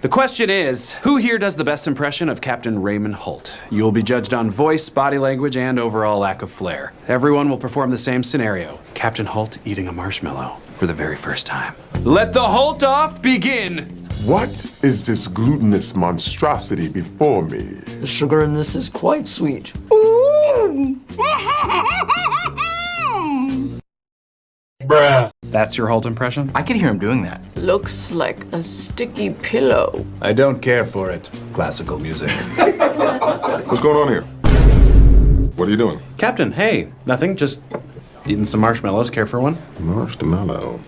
The question is, who here does the best impression of Captain Raymond Holt? You will be judged on voice, body language, and overall lack of flair. Everyone will perform the same scenario. Captain Holt eating a marshmallow for the very first time. Let the Holt off begin! What is this glutinous monstrosity before me? The sugar in this is quite sweet. Bruh. That's your Holt impression? I could hear him doing that. Looks like a sticky pillow. I don't care for it. Classical music. What's going on here? What are you doing? Captain, hey, nothing, just eating some marshmallows. Care for one? Marshmallow.